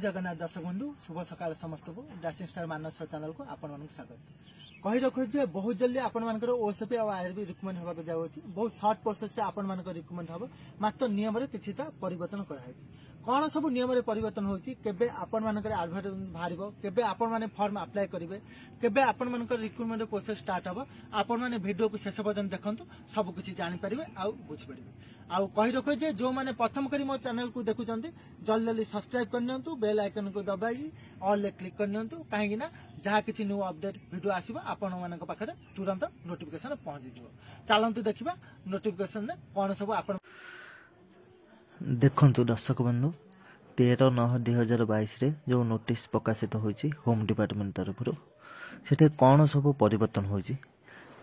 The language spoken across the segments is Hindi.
जगन्नाथ दर्शक बंधु शुभ सकाल समस्त को डांसिंग स्टार मानस चैनल को आपण मानक स्वागत कही रखु जे बहुत जल्दी आपण मानकर ओएसपी और आईआरबी रिकमेंड होगा जाउछि बहुत शॉर्ट प्रोसेस रे आपण मानकर रिकमेंड हो मात्र नियम रे किछिता परिवर्तन कराई कौन सब नियम रे परिवर्तन होछि केबे आपण मानकर एडवर्टाइजमेंट बाहरिबो केबे आपण माने फॉर्म अप्लाई करिवे केबे आपण मानकर रिक्रूटमेंट प्रोसेस स्टार्ट हो आपण माने वीडियो को शेष पर्यंत देखंतु सब किछि जानि परिबे आ बुझि परिबे आउ कही रखो जे जो माने प्रथम करी मो चैनल को देखुचंती जल्दी जल्दी सब्सक्राइब करनियंतु बेल आइकन को दबाई ऑल ले क्लिक करनियंतु काहेकि ना जहा किछि न्यू अपडेट वीडियो आसीबा आपण मानक पाखरे तुरंत नोटिफिकेशन पहुंची जिवो चलंतु देखिबा नोटिफिकेशन ने कोन सब आपण देखंतु दर्शक बंधु 13/9/2022 रे जो नोटिस प्रकाशित होईची होम डिपार्टमेंट तरफ से कौन सब परिवर्तन होईची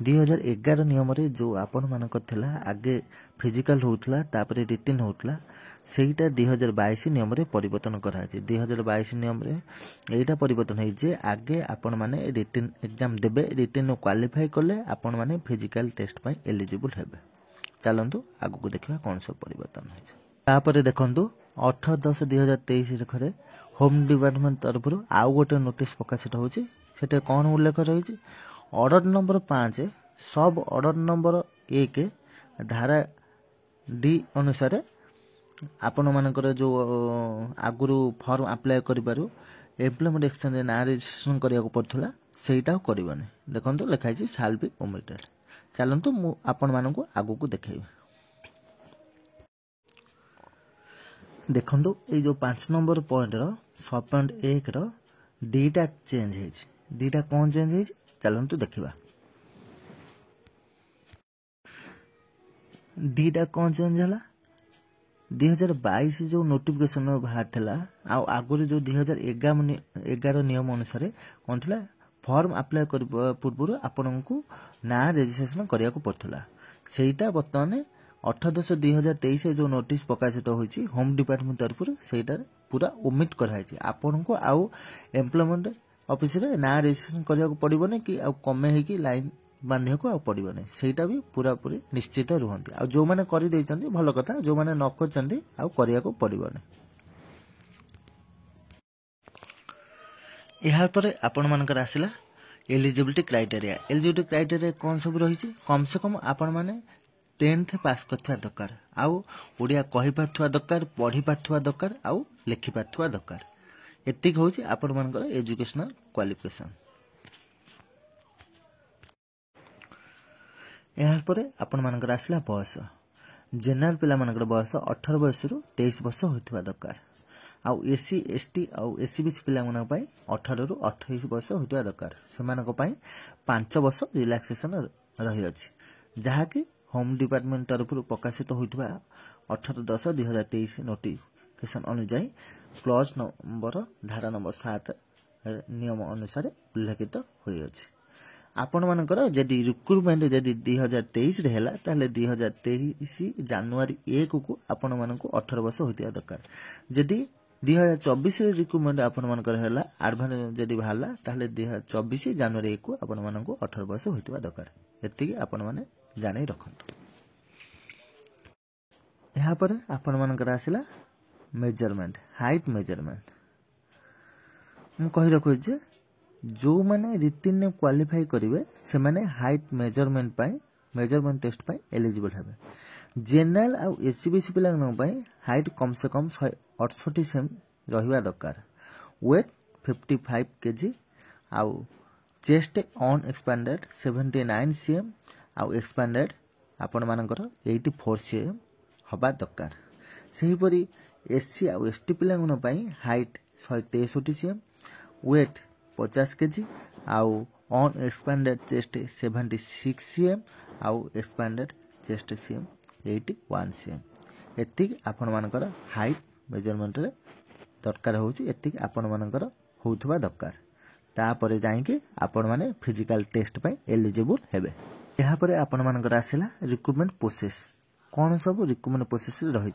2011 नियम रे जो आपण मानकर थिला आगे फिजिकल होउतला तापरे रिटन होउतला सेटा 2022 नियम रे परिवर्तन करा छै 2022 नियम रे एटा परिवर्तन है जे आगे आपण माने रिटन एग्जाम देबे रिटन क्वालिफाई करले आपण माने फिजिकल टेस्ट पय एलिजिबल हेबे चलंतु आगु को देखिबा कोन सब परिवर्तन है तापरे देखंतु 18/10/2023 रे होम डिपार्टमेंट तरफ आउ गोटे नोटिस प्रकाशित होछि सेटे कोन उल्लेख रहिछि ऑर्डर नंबर 5 सब ऑर्डर नंबर 1 धारा डी अनुसार आपण मानकर जो आगुरु फॉर्म अप्लाई करि पारु एम्प्लॉयमेंट एक्सचेंज ना रजिस्ट्रेशन करिया को पड़थला सेटा करबने देखंतु लिखाइ छी शाल बी ओमिटेड चलंतु मु आपण मानकु आगु को देखाइबे देखंतु ए जो 5 नंबर पॉइंट रो 6.1 रो डीटा चेंज हेछि डीटा कोन चेंज हेछि चलंतु देखिबा डीटा कोन चेंज हला 2022 जो नोटिफिकेशन बाहर थला आ आगुरी जो 2011 नियम अनुसार कोन थला फॉर्म अप्लाई कर पूर्व आपनकु ना रजिस्ट्रेशन करिया को पड़थला सेटा वर्तमान 18/10/2023 जो नोटिस प्रकाशित होईची होम डिपार्टमेंट तरफ सेटा पूरा ओमिट कराइची आपनकु आउ एम्प्लॉयमेंट ऑफिस रे ना रजिस्ट्रेशन करिया को पड़िबने कि आ कमे हे कि लाइन बांधिया को आ पड़िबने सेटा भी पूरा पूरी निश्चित रहंती आ जो माने करि दैचंती भलो कथा जो माने न करचंती आ करिया को पड़िबने यहाँ पर आपण मानकर आसिला एलिजिबिलिटी क्राइटेरिया कौन सब रही कम से कम आपण माने 10th पास करथवा दरकार आउ ओडिया कहि पाथवा दरकार पढ़ी पाथवा दरकार आउ लिखि पाथवा दरकार एतिक होची आपण मानकर एजुकेशनल क्वालिफिकेशन यार पर आपण मानकर आसिला बयस जनरल पिला मानकर बयस 18 वर्ष रु 23 वर्ष होइथवा दरकार आउ एससी एसटी आउ एससीबीसी पिला मन पई 18 रु 28 वर्ष होइथवा दरकार सेमानक पई 5 वर्ष रिलैक्सेशन रही अछि जहा कि होम डिपार्टमेंट तरफ प्रकाशित होइथवा 18/10/2023 नोटिफिकेशन अनुसार क्लॉज नंबर धारा नंबर 7 नियम अनुसार उल्लेखित होई अछि आपण मानकर जदि रिक्रूटमेंट जदि 2023 रे हैला ताले 2023 जनवरी 1 को आपण मानकु 18 वर्ष होइतिया दरकार जदि 2024 रे रिक्रूटमेंट आपण मानकर हैला एडवांस जदि भाला ताले 2024 जनवरी 1 को आपण मानकु 18 वर्ष होइतिया दरकार एतिकी आपण माने जानै रखंतु यहाँ पर आपण मानकर आसिला मेजरमेंट हाइट मेजरमेंट मु कहि रखु जे जो माने रिटन ने क्वालिफाई करिवे से माने हाइट मेजरमेंट पाई मेजरमेंट टेस्ट पाई एलिजिबल हेबे जनरल आ एससीबीसी पिला न पाई हाइट कम से कम 168 सेम रहिबा दरकार वेट 55 केजी आ चेस्ट ऑन एक्सपेंडेड 79 सीएम आ एक्सपेंडेड आपण मानकर 84 सीएम हबा दरकार सही परी एससी आ एसटी पिला न पाई हाइट 163 सीएम वेट 50 केजी आउ ऑन एक्सपेंडेड चेस्ट 76 सीएम आउ एक्सपेंडेड चेस्ट सीएम 81 सीएम एतिक आपण मानकर हाइट मेजरमेंट रे दरकार होची एतिक आपण मानकर होउथबा दरकार तापरे जाई के आपण माने फिजिकल टेस्ट पय एलिजिबल हेबे यहाँ पर आपण मानकर आसिला रिक्रूटमेंट प्रोसेस कौन सब रिक्रूटमेंट प्रोसेस रही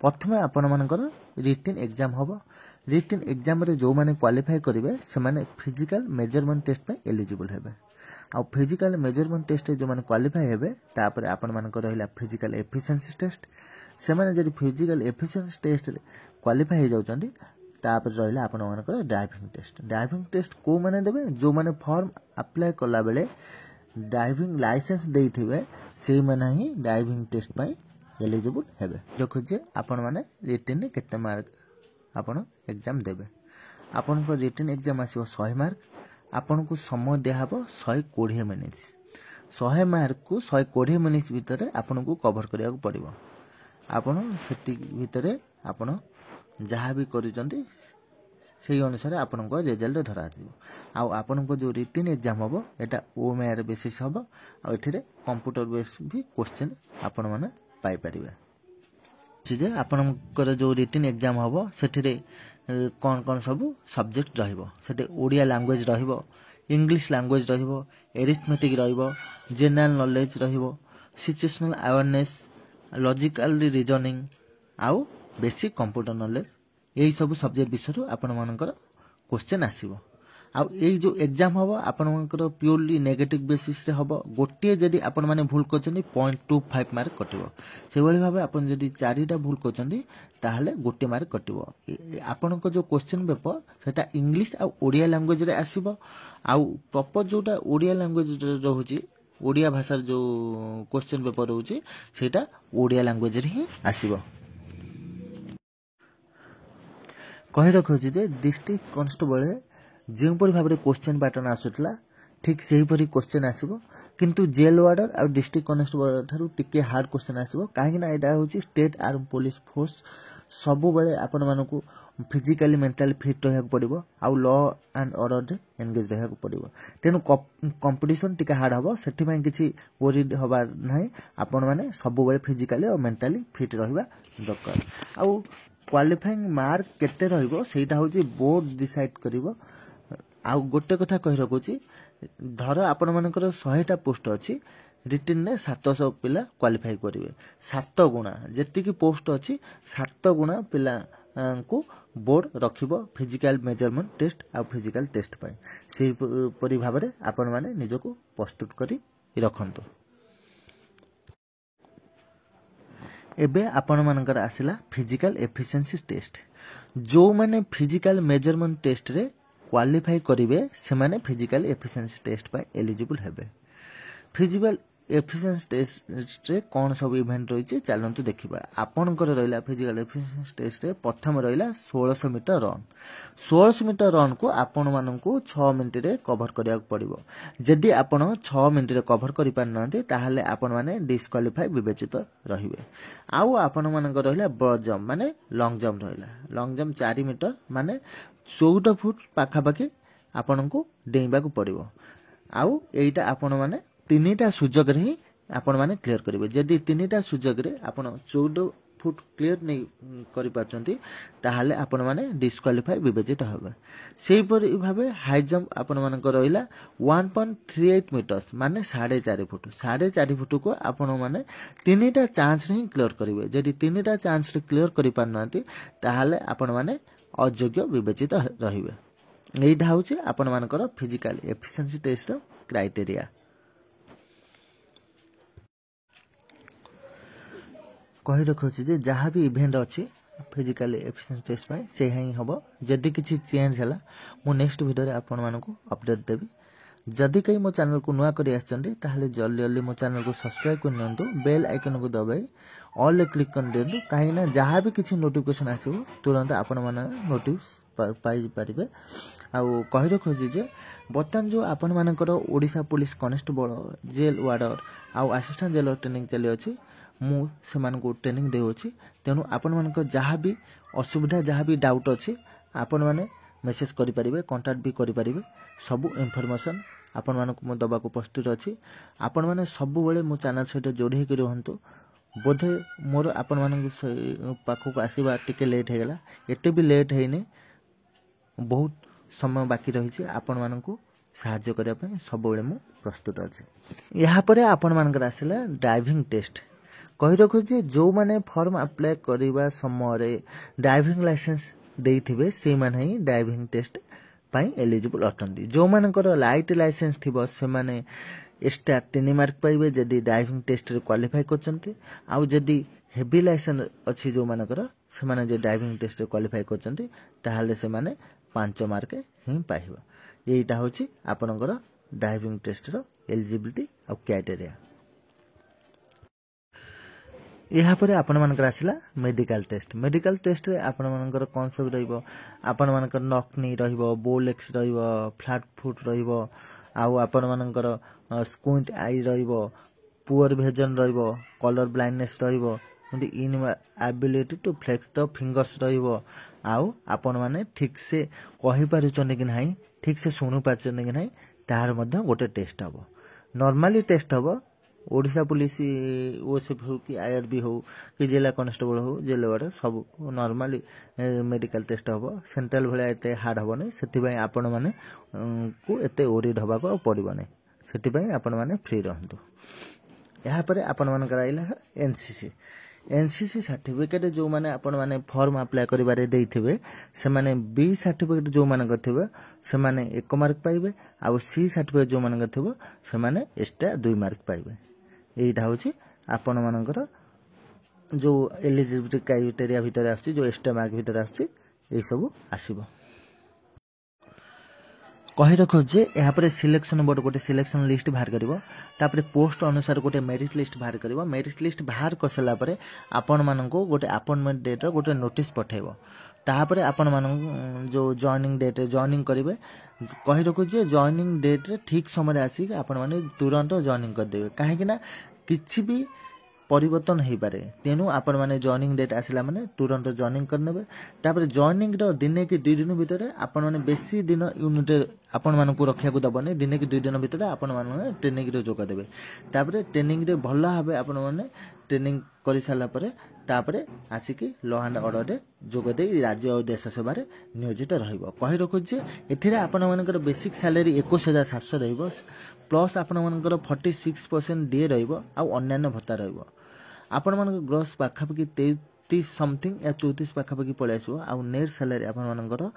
प्रथमे आपण मानकर रिटन एग्जाम हबो रिटन एग्जाम रे जो माने क्वालिफाई करिवे से माने फिजिकल मेजरमेंट टेस्ट पे एलिजिबल हेबे आ फिजिकल मेजरमेंट टेस्ट जो माने क्वालिफाई हेबे तापर आपण मानकर रहिला फिजिकल एफिशिएंसी टेस्ट से माने जदि फिजिकल एफिशिएंसी टेस्ट क्वालिफाई हो जाउचंदी तापर रहिला आपण मानकर ड्राइविंग टेस्ट को माने देबे जो माने फॉर्म अप्लाई कला बेले ड्राइविंग लाइसेंस देइथिबे से माने ही ड्राइविंग टेस्ट पई एलिजिबल हेबे। देखो जे आपण माने रिटन ने केते मार्क आपण एग्जाम देबे। आपण को रिटन एग्जाम आसीबो 100 मार्क। आपण को समय देहाबो 120 मिनिट्स। 100 मार्क को 120 मिनिट्स भितर आपण को कवर करिया को पड़िबो। आपण सेति भितर आपण जहाँ भी करिसंती सेही अनुसार आपण को रिजल्ट धरा दिबो। आ आपण को जो रिटन एग्जाम हबो एटा ओएमआर बेसिस हबो। आ एथिरे कंप्यूटर बेस भी क्वेश्चन आपण माने पाई परिबे। जे आपनकर जो रिटन एग्जाम हबो सेठिरे कौन कौन सब सब्जेक्ट रहिबो। सेटे ओडिया लैंग्वेज रहिबो, इंग्लिश लैंग्वेज रहिबो, एरिथमेटिक रहिबो, जनरल नॉलेज रहिबो, सिचुएशनल अवेयरनेस, लॉजिकल रीजनिंग आउ बेसिक कंप्यूटर नॉलेज यही सब सब्जेक्ट विषय आपण मानकर क्वेश्चन आसीबो। आउ एई जो एग्जाम हबो आपण मानकर प्योरली नेगेटिव बेसिस रे हबो। गोटे जदी आपण माने भूल करचनी 0.25 मार्क कटिबो। से भली भाबे आपण जदी 4टा भूल करचनी ताहले गोटे मार्क कटिबो। आपण को जो क्वेश्चन पेपर सेटा इंग्लिश आ ओडिया लैंग्वेज रे आसीबो। आउ प्रॉपर जोटा ओडिया लैंग्वेज रे रहउची ओडिया भाषा जो क्वेश्चन पेपर रहउची सेटा ओडिया लैंग्वेज रे ही आसीबो। कहि रखुची जे डिस्ट्रिक्ट कांस्टेबल जो भाव में क्वेश्चन पैटर्न आसूला ठीक से ही क्वेश्चन आसो किंतु जेल वार्डर और डिस्ट्रिक्ट कनेस्टेबल ठारू टिके हार्ड क्वेश्चन आसो कहीं एटा हूँ स्टेट आर्म पुलिस फोर्स सब बेले आपण मानकू फिजिकली मेंटली फिट रहा पड़ो आउ लॉ एंड ऑर्डर रे एंगेज रहा पड़ो। तेणु कंपटीशन टिके हार्ड हम से किसी वरीड हबार ना आपण मैंने सब बेले फिजिकली और मेंटली फिट रहा दरकार। आउ क्वालिफाइंग मार्क केते रहिबो सेटा हूँ बोर्ड डिसाइड करिवो। आउ गोटे कथा कहि रखुची धर आपण मानकर 100टा पोस्ट अछि रिटन ने 700 पिला क्वालिफाई करिवे 7 गुणा जेतिकी पोस्ट अछि 7 गुणा पिला को बोर्ड रखिबो फिजिकल मेजरमेंट टेस्ट आ फिजिकल टेस्ट पय से परि भाबरे आपण माने निजको प्रस्तुत करी रखंतो। एबे आपण मानकर आसिला फिजिकल एफिशिएंसी टेस्ट। जो माने फिजिकल मेजरमेंट टेस्ट रे क्वालिफाई करिवे से माने फिजिकल एफिशिएंसी टेस्ट पर एलिजिबल हेबे। फिजिकल एफिशिएंसी टेस्ट रे कौन सब इवेंट रही चलतु देखा। आपणकर रहा फिजिकल एफिशिएंसी टेस्ट रे प्रथम रहा 1600 मीटर रन। 1600 मीटर रन को आपण मानकू 6 मिनिट रे कवर करिया पड़िबो। जदि आपण 6 मिनिट रे कवर करि पारनांती ताहाले आपण माने डिस्क्वालिफाई विवेचित रहिबे। आउ आपण मानकर रहा ब्रॉड जंप माने लॉन्ग जंप रहा। लॉन्ग जंप 4 मीटर माने 14 फुट पाखापाखि आपण को डेइबा को पड़िबो। आउ एइटा आपण माने 3टा सुजग रे ही आपण माने क्लियर करिवे। जदि 3टा सुजग रे आपण 14 फुट क्लियर नै करि पाचंती ताहाले आपण माने डिस्क्वालिफाई विवेचित होबे। सेही परि भाबे हाई जंप आपण मानकर रहिला 1.38 मीटर्स माने 4.5 फुट। 4.5 फुट को आपण माने 3टा चांस रे ही क्लियर करिवे। जदि 3टा चांस रे क्लियर करि पारनांती ताहाले आपण माने अयोग्य विवेचित रहिबे। एइटा होछि आपण मानकर फिजिकल एफिशिएंसी टेस्ट रो क्राइटेरिया। कहि रखुछि जे जहाँ भी इवेंट अछि फिजिकल एफिशिएंसी टेस्ट पय से ही हबो। जदि किछि चेंज हला मो नेक्स्ट वीडियो रे आपण मानकू अपडेट देबी। जदि कहीं मो चैनल को नुआ करी आछंती ताहले जल्दी जल्दी मो चैनल को सब्सक्राइब कर नियंतु। बेल आइकन को दबाई ऑल क्लिक कर दियंतु कहीं ना जहाँ भी किछि नोटिफिकेशन आसीबो तुरंत आपण माने नोटिस पाई परिबे। आउ कहि रखुछि जे बर्तमान जो आपण मानकर Odisha police constable jail warder आउ असिस्टेंट जेलर ट्रेनिंग चली अछि मु से मानको ट्रेनिंग दे अछि। तेनु आपण मानकर जहाँ भी असुविधा जहाँ भी डाउट अछि आपण माने मेसेज करि परिबे कांटेक्ट भी करि परिबे। सब इन्फॉर्मेशन आपण मानको म दबा को प्रस्तुत अछि। आपण माने सब बेले मो चैनल सहित जोड़ी के रहंतु। बोधे मोर आपण मानको पाखो को आसीबा टिके लेट हे गेला। एते भी लेट हेइने बहुत समय बाकी रही आपण मानकू साहाय्य करिया पय सब बेले मु प्रस्तुत अछि। यहाँ पर आपण मानकर आसिला ड्राइविंग टेस्ट। कहि रखु जे जो माने फॉर्म अप्लाई करिबा समय रे ड्राइविंग लाइसेंस देइथिबे से माने ही ड्राइविंग टेस्ट पय एलिजिबल अटंती। जो मानकर लाइट लाइसेंस थिबो से माने एक्स्ट्रा 3 मार्क पाइबे जदि ड्राइविंग टेस्ट रे क्वालिफाई करचंती। आउ जदि हेवी लाइसेंस अच्छी जो मानकर से ड्राइविंग टेस्ट क्वालिफाई करछंती ताहले से माने 5 मार्क ही पाइबो। एटा होची आपनकर ड्राइविंग टेस्ट रो एलिजिबिलिटी और क्राइटेरिया। यहाँ पर आपण मानकर आसिला मेडिकल टेस्ट। मेडिकल टेस्ट रे आपण मानकर कौन सब रहइबो, आपण मानकर नॉकनी रहइबो, बोलेक्स रहइबो, फ्लैट फुट रहइबो, आउ आपण मानकर स्क्विंट आई रहइबो, पुअर विजन रहइबो, कलर ब्लाइंडनेस रहइबो, inability to flex the fingers रहइबो, आउ आपण माने ठीक से कहि पारुचन कि नाही, ठीक से सुनु पारुचन कि नाही, तार मध्ये गोटे टेस्ट हबो। नॉर्मली टेस्ट हबो ओडिशा पुलिस ओएसएफ हो कि आईआरबी हो कि जिला कांस्टेबल हो जेल वार्ड सब नॉर्मली मेडिकल टेस्ट हबो। सेंट्रल भले एते हार्ड हबो नै, सेति पय आपण माने को एते ओरिड हबा को पड़िबो नै, सेति पय आपण माने फ्री रहंतु। यहाँ पर आपण मान कराइला एनसीसी। एनसीसी सर्टिफिकेट जो माने आपण माने फॉर्म अप्लाई करिबारे देइथिबे से माने बी सर्टिफिकेट जो माने गथिबे से माने 1 मार्क पाइबे, आ सी सर्टिफिकेट जो माने गथिबे से माने एक्स्ट्रा 2 मार्क पाइबे। एटा होची आपण मानकर जो एलिजिबिलिटी क्राइटेरिया भितर आछि, जो एक्स्ट्रा मार्क भितर आछि, ए सब आसीबो। कहि रखो जे यहाँ पर सिलेक्शन बोर्ड गोटे सिलेक्शन लिस्ट बाहर करिवो, तापर पोस्ट अनुसार गोटे मेरिट लिस्ट बाहर करिवो। मेरिट लिस्ट बाहर करसला परे आपण माननको गोटे अपॉइंटमेंट डेट रो गोटे नोटिस पठेइबो। तापर आपण मानन जो जॉइनिंग डेट रे जॉइनिंग करिवे, कहि रखो जे जॉइनिंग डेट रे ठीक समय आसी आपण माने तुरंत जॉइनिंग कर देबे, काहे कि ना किछि भी परिवर्तन हो पारे, तेणु आपण माने जॉइनिंग डेट आसिला माने तुरंत जॉइनिंग करनेबे। तापर जॉइनिंग रो दिने कि 2 दिन भितर आपण माने बेसी दिन यूनिट आपण मानकु रखिया को दबने, दिने कि 2 दिन भितर आपण माने ट्रेनिंग रे जोग देबे। तापर ट्रेनिंग रे भल्ला हबे आपण माने ट्रेनिंग करि साला परे तापर आसिकी लॉ एंड ऑर्डर रे जोग दे राज्य और देश सेवा रे नियोजित रहइबो। कहि रखो जे एथिरे आपण मानकर बेसिक सैलरी 21700 रहइबो, प्लस आपण मानकर 46% डीए रहइबो, आ अन्य भत्ता रहइबो। आपण मानकर ग्रॉस पाखापाखि 33 समथिंग या 34 पाखापाखि पळे आसीबो, आ नेट सैलरी आपण मानकर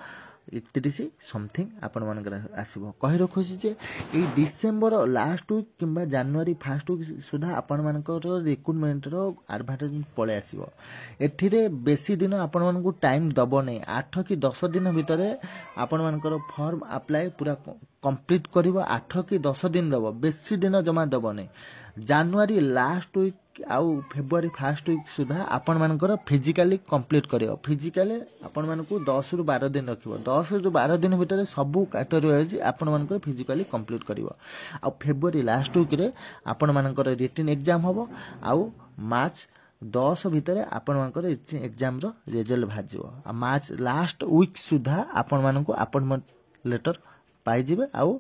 31 समथिंग आपण मानकर आसीबो। कहि रखो जे ए डिसेंबर लास्ट वीक किंबा जनवरी फर्स्ट वीक सुधा आपण मानकर रिक्रूटमेंट रो एडवर्टाइजमेंट पळे आसीबो। एथिरे बेसी दिन आपण मानकु टाइम दबो नै, 8 कि 10 दिन भितरे आपण मानकर फॉर्म अप्लाई पूरा कंप्लीट करिवो। 8 कि 10 दिन दबो, बेसी दिन जमा दबो नै। जनवरी लास्ट वीक आउ फेब्रुआरी फर्स्ट वीक सुधा आपण मानकर फिजिकली कंप्लीट करियो। फिजिकली आपण मानकु 10 रु 12 दिन रखिबो। 10 रु 12 दिन भितर सबु कैटेगरी वाइज आपण मानकर फिजिकली कंप्लीट करिवो। आ फेब्रुआरी लास्ट वीक रे आपण मानकर रिटन एग्जाम हबो, आउ मार्च 10 भितर आपण मानकर रिटन एग्जाम रो रिजल्ट भाजियो। आ मार्च लास्ट वीक सुधा आपण मानकु अपॉइंटमेंट लेटर पाई जिबे, आउ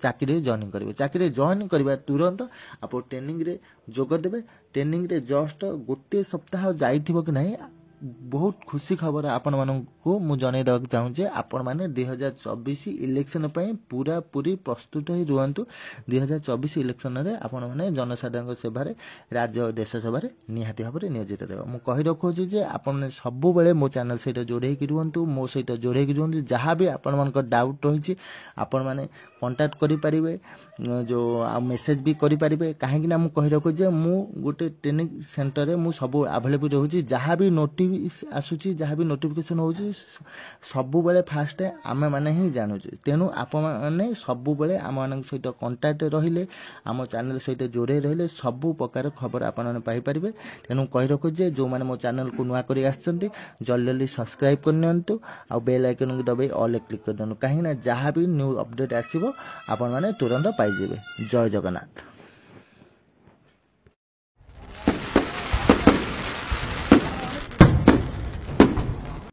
चाकरी जॉइनिंग करिवे। चाकरी जॉइनिंग करबा तुरंत आप ट्रेनिंग रे जोग देबे। ट्रेनिंग रे जस्ट गोटे सप्ताह जाइथिबो कि नाही, बहुत खुशी खबर आपण मानकु मु जनै दक चाहू जे आपण माने 2024 इलेक्शन पय पूरा पूरी प्रस्तुत होई रुहंतु। 2024 इलेक्शन रे आपण माने जनसाधारण सेवा रे राज्य और देश सेवा रे निहाती भाबरे नियोजित रहबो। मु कहि रखो जे आपण माने सब बेले मो चैनल सहित जोड़े कि रुहंतु, मो सहित जोड़े कि रुहंतु। जहां भी आपण मानकर डाउट रहिछि आपण माने कांटेक्ट करि परिबे, जो मेसेज भी करि परिबे। काहे कि ना मु कहि रखो जे मु गोटे ट्रेनिंग सेंटर रे मु सब अवेलेबल रहउछि। जहां भी नोटिस आसुची, जहां भी नोटिफिकेशन होउची, सबु बेले फास्ट आमे माने ही जानुची। तेनु आपण माने सबु बेले आम मानक सहित कांटेक्ट रहिले, आम चैनल सहित जोड़े रहिले सबु प्रकार खबर आपण माने पाई परिबे। तेनु कहि रखो जे जो माने मो चैनल को नुआ करी आछंती जल्दी जल्दी सब्सक्राइब करनियंतु, आ बेल आइकन को दबाई ऑल क्लिक कर दनु। काहे ना जहां भी न्यू अपडेट आसीबो आपण माने तुरंत पाई जेबे। जय जगन्नाथ।